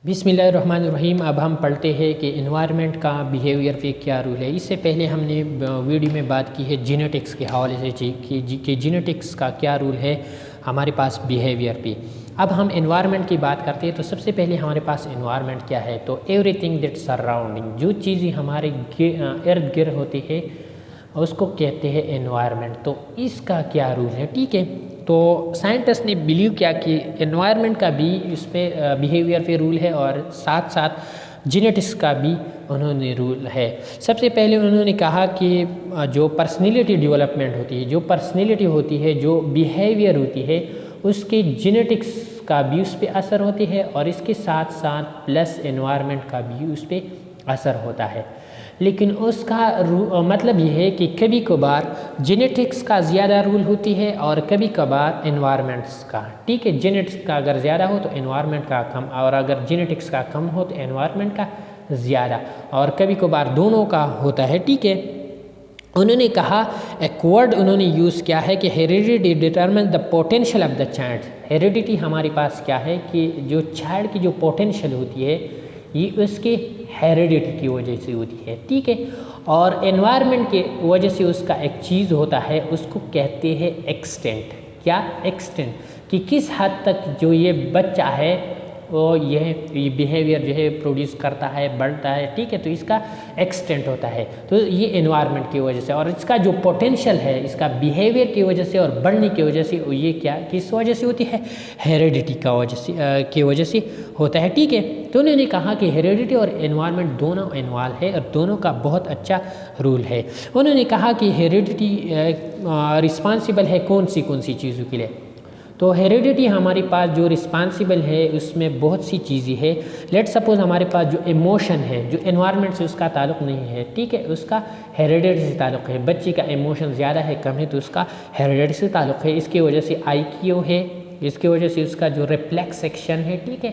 बिस्मिल्लाहिर्रहमानिर्रहीम। अब हम पढ़ते हैं कि इन्वायरमेंट का बिहेवियर पे क्या रूल है। इससे पहले हमने वीडियो में बात की है जेनेटिक्स के हवाले से कि जेनेटिक्स का क्या रूल है हमारे पास बिहेवियर पे। अब हम इन्वायरमेंट की बात करते हैं तो सबसे पहले हमारे पास इन्वायरमेंट क्या है, तो एवरीथिंग दैट सराउंडिंग, जो चीज़ें हमारे इर्द गिर्द होती है उसको कहते हैं एनवायरनमेंट। तो इसका क्या रूल है, ठीक है। तो साइंटिस्ट ने बिलीव किया कि एनवायरनमेंट का भी इस पर बिहेवियर पे रूल है और साथ साथ जेनेटिक्स का भी उन्होंने रूल है। सबसे पहले उन्होंने कहा कि जो पर्सनैलिटी डेवलपमेंट होती है, जो पर्सनैलिटी होती है, जो बिहेवियर होती है, उसके जेनेटिक्स का भी उस पर असर होती है और इसके साथ साथ प्लस एनवायरनमेंट का भी उस पर असर होता है। लेकिन उसका मतलब ये है कि कभी कभार जेनेटिक्स का ज़्यादा रूल होती है और कभी कभार एनवायरनमेंट्स का, ठीक है। जेनेटिक्स का अगर ज़्यादा हो तो एनवायरनमेंट का कम, और अगर जेनेटिक्स का कम हो तो एनवायरनमेंट का ज़्यादा, और कभी कभार दोनों का होता है, ठीक है। उन्होंने कहा एक वर्ड उन्होंने यूज़ किया है कि heredity determine the potential of the child. Heredity हमारे पास क्या है कि जो चाइल्ड की जो पोटेंशियल होती है ये उसके हेरिडिटी की वजह से होती है, ठीक है। और एनवायरनमेंट के वजह से उसका एक चीज़ होता है, उसको कहते हैं एक्सटेंट। क्या एक्सटेंट, कि किस हद तक जो ये बच्चा है वो ये बिहेवियर जो है प्रोड्यूस करता है, बढ़ता है, ठीक है। तो इसका एक्सटेंट होता है, तो ये एनवायरनमेंट की वजह से, और इसका जो पोटेंशियल है इसका बिहेवियर की वजह से और बढ़ने की वजह से ये क्या किस वजह से होती है, हेरिडिटी का वजह से की वजह से होता है, ठीक है। तो उन्होंने कहा कि हेरिडिटी और एनवायरनमेंट दोनों इन्वॉल्व है और दोनों का बहुत अच्छा रूल है। उन्होंने कहा कि हेरिडिटी रिस्पॉन्सिबल है कौन सी चीज़ों के लिए, तो हेरिडिटी हमारे पास जो रिस्पॉन्सिबल है उसमें बहुत सी चीज़ें हैं। लेट सपोज हमारे पास जो इमोशन है, जो एनवायरनमेंट से उसका ताल्लुक़ नहीं है, ठीक है, उसका हेरिडिटी से ताल्लुक़ है। बच्चे का इमोशन ज़्यादा है कम है तो उसका हेरिडिटी से ताल्लुक़ है। इसकी वजह से IQ है, इसकी वजह से उसका जो रिफ्लेक्स एक्शन है, ठीक है,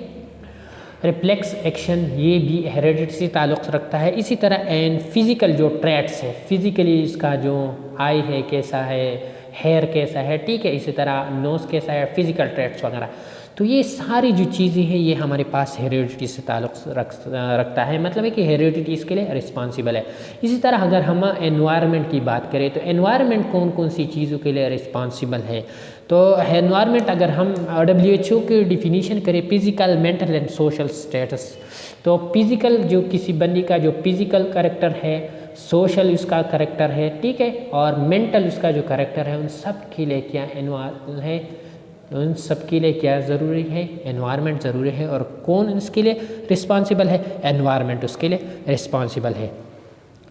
रिफ्लेक्स एक्शन ये भी हेरिडिटी से ताल्लुक़ रखता है। इसी तरह एंड फिज़िकल जो ट्रैट्स है, फिज़िकली इसका जो आई है कैसा है, हेयर कैसा है, ठीक है, इसी तरह नोज़ कैसा है, फिज़िकल ट्रैट्स वगैरह। तो ये सारी जो चीज़ें हैं ये हमारे पास हेरिडिटी से ताल्लुक़ रखता है, मतलब है कि हेरिडिटी इसके लिए रिस्पॉन्सिबल है। इसी तरह अगर हम एनवायरनमेंट की बात करें तो एनवायरनमेंट कौन सी चीज़ों के लिए रिस्पॉन्सिबल है, तो एनवायरनमेंट अगर हम WHO की डिफिनीशन करें, physical, mental and social status, तो फिज़िकल जो किसी बंदी का जो फिज़िकल कैरेक्टर है, सोशल उसका कैरेक्टर है, ठीक है, और मेंटल उसका जो कैरेक्टर है, उन सब के लिए क्या है, उन सब के लिए क्या ज़रूरी है, एनवायरनमेंट ज़रूरी है। और कौन इसके लिए रिस्पॉन्सिबल है, एनवायरनमेंट उसके लिए रिस्पॉन्सिबल है।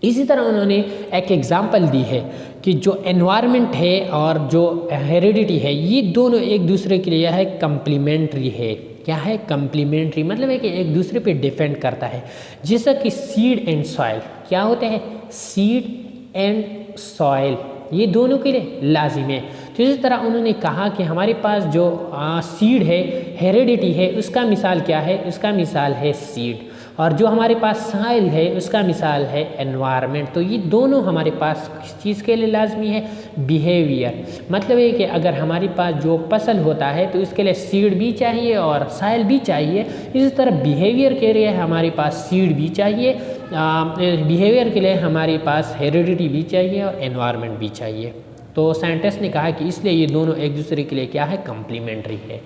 इसी तरह उन्होंने एक एग्जांपल दी है कि जो एनवायरनमेंट है और जो हेरिडिटी है ये दोनों एक दूसरे के लिए है कम्प्लीमेंट्री है। क्या है, कम्प्लीमेंट्री, मतलब है कि एक दूसरे पे डिपेंड करता है। जैसा कि सीड एंड सॉइल, क्या होते हैं, सीड एंड सॉइल ये दोनों के लिए लाजिम है। तो इसी तरह उन्होंने कहा कि हमारे पास जो सीड है, हेरिडिटी है, उसका मिसाल क्या है, उसका मिसाल है सीड, और जो हमारे पास सॉइल है उसका मिसाल है एनवायरनमेंट। तो ये दोनों हमारे पास किस चीज़ के लिए लाजमी है, बिहेवियर, मतलब है कि अगर हमारे पास जो फसल होता है तो इसके लिए सीड भी चाहिए और सॉइल भी चाहिए। इसी तरह बिहेवियर के लिए हमारे पास सीड भी चाहिए, बिहेवियर के लिए हमारे पास हेरिडिटी भी चाहिए और एनवायरनमेंट भी चाहिए। तो साइंटिस्ट ने कहा कि इसलिए ये दोनों एक दूसरे के लिए क्या है, कम्प्लीमेंट्री है।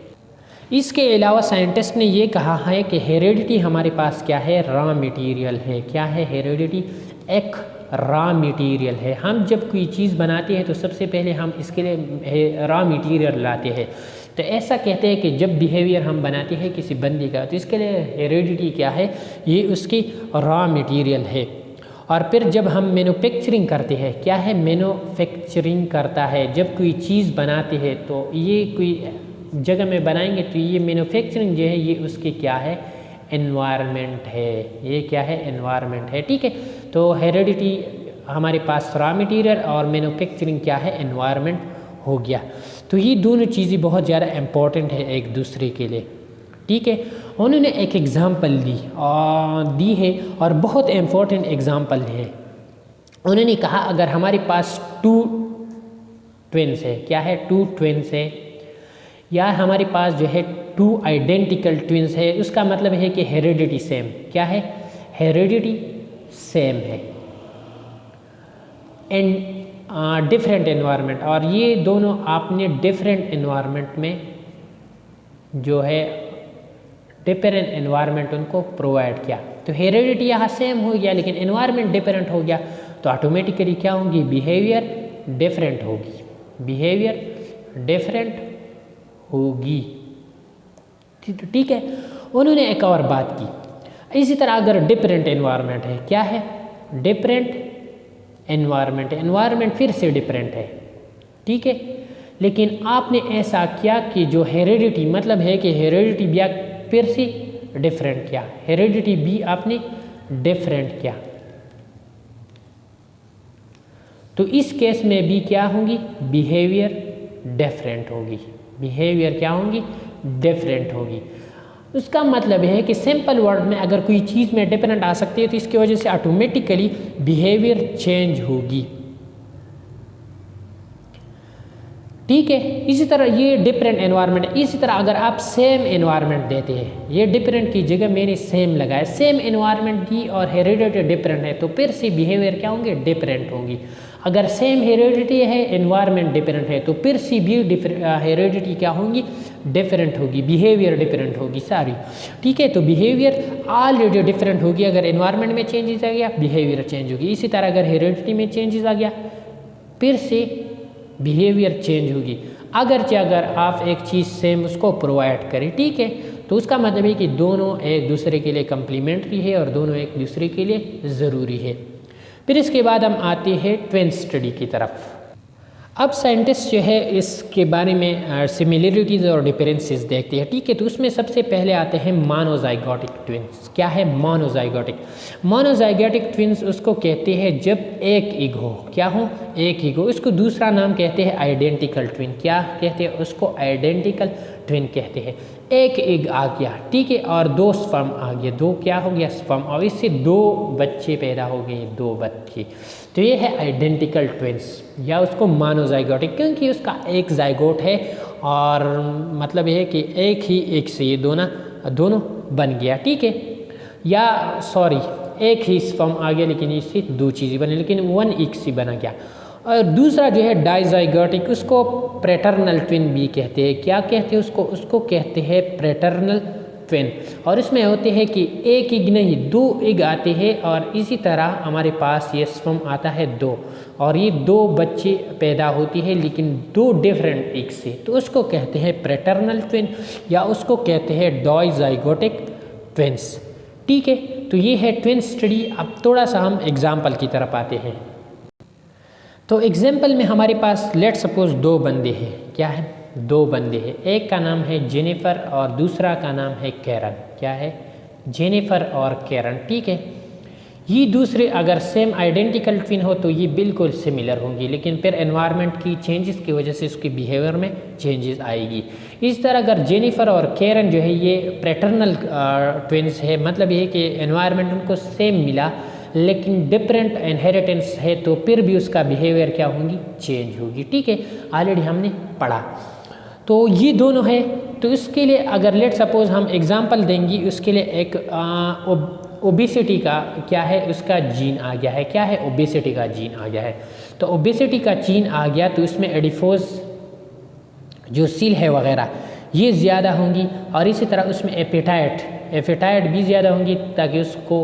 इसके अलावा साइंटिस्ट ने ये कहा है कि हेरिडिटी हमारे पास क्या है, रॉ मटेरियल है। क्या है, हेरिडिटी एक रॉ मटेरियल है। हम जब कोई चीज़ बनाते हैं तो सबसे पहले हम इसके लिए रॉ मटेरियल लाते हैं। तो ऐसा कहते हैं कि जब बिहेवियर हम बनाते हैं किसी बंदी का तो इसके लिए हेरिडिटी क्या है, ये उसकी रॉ मटेरियल है। और फिर जब हम मैन्युफैक्चरिंग करते हैं, क्या है, मैन्युफैक्चरिंग करता है, जब कोई चीज़ बनाते हैं तो ये कोई जगह में बनाएंगे तो ये मैन्युफैक्चरिंग जो है ये उसकी क्या है, एनवायरनमेंट है। ये क्या है, एनवायरनमेंट है, ठीक है। तो हेरिडिटी हमारे पास रॉ मटेरियल और मैन्युफैक्चरिंग क्या है, एनवायरनमेंट हो गया। तो ये दोनों चीज़ें बहुत ज़्यादा इम्पोर्टेंट है एक दूसरे के लिए, ठीक है। उन्होंने एक एग्ज़ाम्पल दी है और बहुत इम्पोर्टेंट एग्ज़ाम्पल है। उन्होंने कहा अगर हमारे पास 2 ट्विन्स है, क्या है, 2 ट्विन्स है, या हमारे पास जो है टू आइडेंटिकल ट्विंस है, उसका मतलब है कि हेरिडिटी सेम। क्या है? हेरिडिटी सेम है एंड डिफरेंट एनवायरनमेंट, और ये दोनों आपने डिफरेंट एनवायरनमेंट में जो है डिफरेंट एनवायरनमेंट उनको प्रोवाइड किया। तो हेरिडिटी यहाँ सेम हो गया लेकिन एनवायरनमेंट डिफरेंट हो गया, तो ऑटोमेटिकली क्या होंगी? बिहेवियर डिफरेंट होगी, बिहेवियर डिफरेंट होगी। ठीक है। उन्होंने एक और बात की, इसी तरह अगर डिफरेंट एनवायरनमेंट है, क्या है? डिफरेंट एनवायरनमेंट, एनवायरनमेंट फिर से डिफरेंट है, ठीक है, लेकिन आपने ऐसा किया कि जो हेरिडिटी मतलब है कि हेरिडिटी भी फिर से डिफरेंट किया, हेरिडिटी भी आपने डिफरेंट किया, तो इस केस में भी क्या होंगी? बिहेवियर डिफरेंट होगी, बिहेवियर क्या होंगी? डिफरेंट होगी। उसका मतलब है कि सिंपल वर्ड में अगर कोई चीज़ में डिफरेंट आ सकती है तो इसकी वजह से ऑटोमेटिकली बिहेवियर चेंज होगी, ठीक है। इसी तरह ये डिफरेंट एनवायरनमेंट है। इसी तरह अगर आप सेम एनवायरनमेंट देते हैं, ये डिफरेंट की जगह मैंने सेम लगाया, सेम एनवायरनमेंट दी और हेरिडिटी डिफरेंट है, तो फिर से बिहेवियर क्या होंगे? डिफरेंट होंगी। अगर सेम हेरिडिटी है, एनवायरनमेंट डिफरेंट है, तो फिर से भी हेरिडिटी क्या होंगी? डिफरेंट होगी, बिहेवियर डिफरेंट होगी सारी, ठीक है। तो बिहेवियर ऑलरेडी डिफरेंट होगी, अगर एनवायरनमेंट में चेंजेस आ गया बिहेवियर चेंज होगी। इसी तरह अगर हेरिडिटी में चेंजेस आ गया फिर से बिहेवियर चेंज होगी। अगर आप एक चीज़ सेम उसको प्रोवाइड करें, ठीक है, तो उसका मतलब है कि दोनों एक दूसरे के लिए कम्प्लीमेंट्री है और दोनों एक दूसरे के लिए ज़रूरी है। फिर इसके बाद हम आते हैं ट्विन स्टडी की तरफ। अब साइंटिस्ट जो है इसके बारे में सिमिलरिटीज़ और डिफरेंसेस देखते हैं, ठीक है। तो उसमें सबसे पहले आते हैं मोनोजाइगोटिक ट्विंस। क्या है मोनोजाइगोटिक? मोनोजाइगोटिक ट्विंस उसको कहते हैं जब एक एग हो, क्या हो? एक एग हो। इसको दूसरा नाम कहते हैं आइडेंटिकल ट्विन। क्या कहते हैं उसको? आइडेंटिकल ट्विन कहते हैं। एक एग आ गया, ठीक है, और दो स्पर्म आ गया, दो क्या हो गया? स्पर्म, और इससे दो बच्चे पैदा हो गए, दो बच्चे, तो ये है आइडेंटिकल ट्विंस या उसको मोनोजाइगोटिक, क्योंकि उसका एक जाइगोट है और मतलब ये है कि एक ही एक से ये दोनों बन गया, ठीक है। या सॉरी, एक ही स्पर्म आ गया लेकिन इससे दो चीज़ें बनी, लेकिन वन एक से बना गया। और दूसरा जो है डाइजाइगोटिक, उसको प्रेटर्नल ट्विन भी कहते हैं। क्या कहते हैं उसको कहते हैं प्रेटर्नल ट्विन। और इसमें होते हैं कि एक एग नहीं, दो एग आते हैं और इसी तरह हमारे पास ये स्पर्म आता है दो, और ये दो बच्चे पैदा होती है लेकिन दो डिफरेंट एग से, तो उसको कहते हैं प्रेटर्नल ट्विन या उसको कहते हैं डाइजाइगोटिक ट्विंस, ठीक है। तो ये है ट्विन स्टडी। अब थोड़ा सा हम एग्जाम्पल की तरफ आते हैं। तो एग्जाम्पल में हमारे पास लेट सपोज दो बंदे हैं। क्या है? दो बंदे हैं। एक का नाम है जेनिफर और दूसरा का नाम है कैरन। क्या है? जेनिफर और कैरन, ठीक है। ये दूसरे अगर सेम आइडेंटिकल ट्विन हो तो ये बिल्कुल सिमिलर होंगी, लेकिन फिर एनवायरनमेंट की चेंजेस की वजह से उसके बिहेवियर में चेंजेस आएगी। इस तरह अगर जेनिफर और कैरन जो है ये पैटर्नल ट्विन्स है, मतलब ये कि एनवायरनमेंट उनको सेम मिला लेकिन डिफरेंट इनहेरिटेंस है, तो फिर भी उसका बिहेवियर क्या होगी? चेंज होगी, ठीक है। ऑलरेडी हमने पढ़ा। तो ये दोनों है, तो इसके लिए अगर लेट सपोज हम एग्जांपल देंगे, उसके लिए एक ओबेसिटी का क्या है? उसका जीन आ गया है। क्या है? ओबेसिटी का जीन आ गया है। तो ओबेसिटी का जीन आ गया तो इसमें एडिपोज जो सील है वगैरह ये ज़्यादा होंगी, और इसी तरह उसमें एपेटाइट भी ज़्यादा होंगी ताकि उसको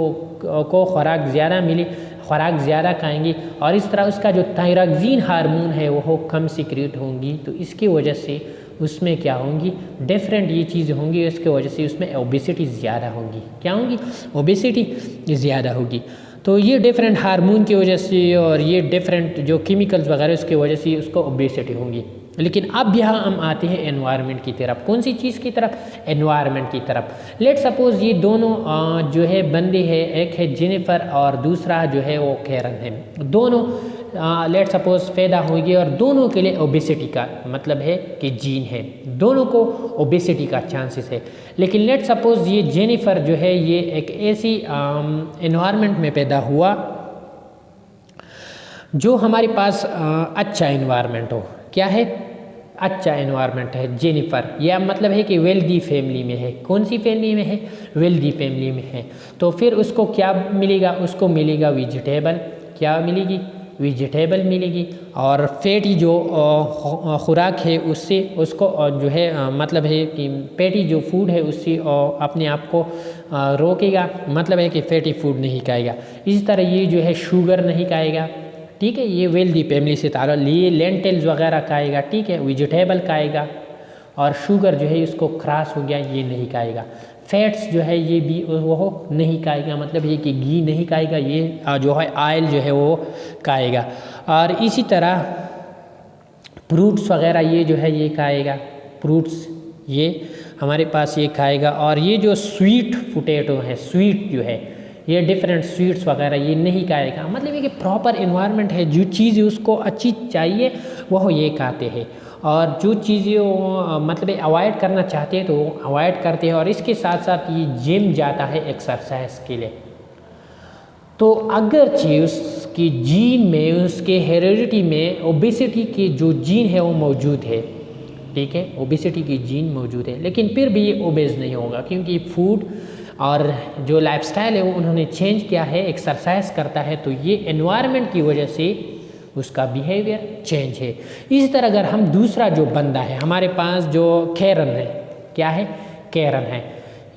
खुराक ज़्यादा मिले, खुराक ज़्यादा खाएंगी, और इस तरह उसका जो थायरॉक्सिन हार्मोन है वो कम सीक्रेट होंगी, तो इसकी वजह से उसमें क्या होंगी? डिफरेंट ये चीज़ें होंगी, इसके वजह से उसमें ओबेसिटी ज़्यादा होंगी। क्या होंगी? ओबेसिटी ज़्यादा होगी। तो ये डिफरेंट हार्मोन की वजह से और ये डिफरेंट जो केमिकल्स वगैरह उसकी वजह से उसको ओबेसिटी होंगी। लेकिन अब यहाँ हम आते हैं एनवायरनमेंट की तरफ। कौन सी चीज़ की तरफ? एनवायरनमेंट की तरफ। लेट सपोज ये दोनों जो है बंदे हैं, एक है जेनिफर और दूसरा जो है वो कैरन है। दोनों लेट सपोज पैदा होगी और दोनों के लिए ओबेसिटी का मतलब है कि जीन है, दोनों को ओबेसिटी का चांसेस है। लेकिन लेट सपोज ये जेनिफर जो है ये एक ऐसी एनवायरनमेंट में पैदा हुआ जो हमारे पास अच्छा एनवायरनमेंट हो। क्या है? अच्छा एनवायरनमेंट है। जेनिफर, यह मतलब है कि वेल्दी फैमिली में है। कौन सी फैमिली में है? वेल्दी फैमिली में है। तो फिर उसको क्या मिलेगा? उसको मिलेगा वेजिटेबल। क्या मिलेगी? वेजिटेबल मिलेगी। और फैटी जो खुराक है उससे उसको जो है मतलब है कि फैटी जो फूड है उससे अपने आप को रोकेगा, मतलब है कि फैटी फूड नहीं खाएगा। इसी तरह ये जो है शुगर नहीं खाएगा, ठीक है, ये वेल्दी फैमिली से ताल्लुक़। ये लेंटिल्स वगैरह खाएगा, ठीक है, वेजिटेबल खाएगा। और शुगर जो है इसको क्रॉस हो गया, ये नहीं खाएगा। फैट्स जो है ये भी वो नहीं खाएगा, मतलब ये कि घी नहीं खाएगा, ये जो है ऑयल जो है वो खाएगा। और इसी तरह फ्रूट्स वगैरह ये जो है ये खाएगा, फ्रूट्स ये हमारे पास ये खाएगा। और ये जो स्वीट पोटैटो है, स्वीट जो है ये डिफरेंट स्वीट्स वगैरह ये नहीं खाएगा। मतलब ये कि प्रॉपर एनवायरनमेंट है, जो चीज़ उसको अच्छी चाहिए वह ये खाते हैं। और जो चीज़ें वो मतलब अवॉइड करना चाहते हैं तो वो अवॉइड करते हैं। और इसके साथ साथ ये जिम जाता है एक्सरसाइज के लिए। तो अगरचे उसकी जीन में, उसके हेरिडिटी में ओबेसिटी की जो जीन है वो मौजूद है, ठीक है, ओबेसिटी की जीन मौजूद है, लेकिन फिर भी ये ओबेस नहीं होगा क्योंकि फूड और जो लाइफस्टाइल है वो उन्होंने चेंज किया है, एक्सरसाइज करता है, तो ये एनवायरनमेंट की वजह से उसका बिहेवियर चेंज है। इसी तरह अगर हम दूसरा जो बंदा है, हमारे पास जो कैरन है, क्या है? कैरन है।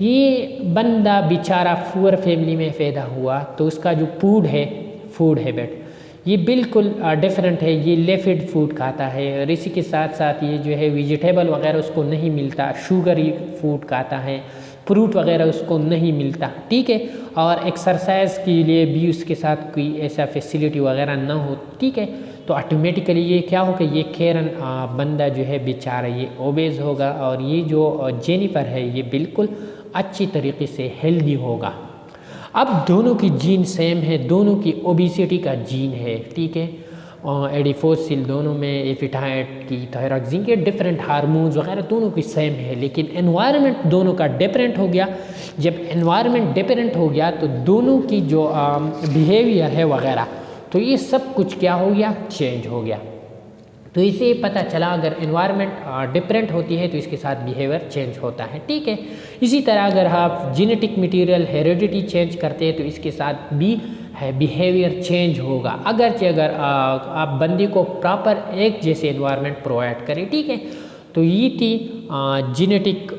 ये बंदा बेचारा पुअर फैमिली में पैदा हुआ, तो उसका जो फूड हैबिट ये बिल्कुल डिफरेंट है। ये लिपिड फूड खाता है और इसी के साथ साथ ये जो है वेजिटेबल वगैरह उसको नहीं मिलता, शुगरी फूड खाता है, फ्रूट वगैरह उसको नहीं मिलता, ठीक है। और एक्सरसाइज के लिए भी उसके साथ कोई ऐसा फैसिलिटी वगैरह ना हो, ठीक है, तो ऑटोमेटिकली ये क्या होगा? ये कैरन बंदा जो है बेचारा ये ओबेज होगा। और ये जो जेनिफर है ये बिल्कुल अच्छी तरीके से हेल्दी होगा। अब दोनों की जीन सेम है, दोनों की ओबेसिटी का जीन है, ठीक है। एडिपोसिल दोनों में, एपिटाइट की, थायरॉक्सिन के डिफरेंट हार्मोन्स वगैरह दोनों की सेम है, लेकिन एनवायरनमेंट दोनों का डिफरेंट हो गया। जब एनवायरनमेंट डिफरेंट हो गया तो दोनों की जो बिहेवियर है वगैरह, तो ये सब कुछ क्या हो गया? चेंज हो गया। तो इससे पता चला अगर एनवायरनमेंट डिफरेंट होती है तो इसके साथ बिहेवियर चेंज होता है, ठीक है। इसी तरह अगर आप जेनेटिक मटेरियल हेरिडिटी चेंज करते हैं तो इसके साथ भी है बिहेवियर चेंज होगा। अगर आप बंदे को प्रॉपर एक जैसे एनवायरनमेंट प्रोवाइड करें, ठीक है। तो ये थी जेनेटिक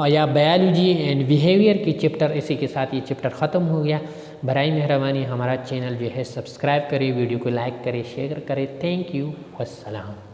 या बायोलॉजी एंड बिहेवियर की चैप्टर। इसी के साथ ये चैप्टर ख़त्म हो गया। बराए मेहरबानी हमारा चैनल जो है सब्सक्राइब करें, वीडियो को लाइक करें, शेयर करें। थैंक यू, अस्सलाम।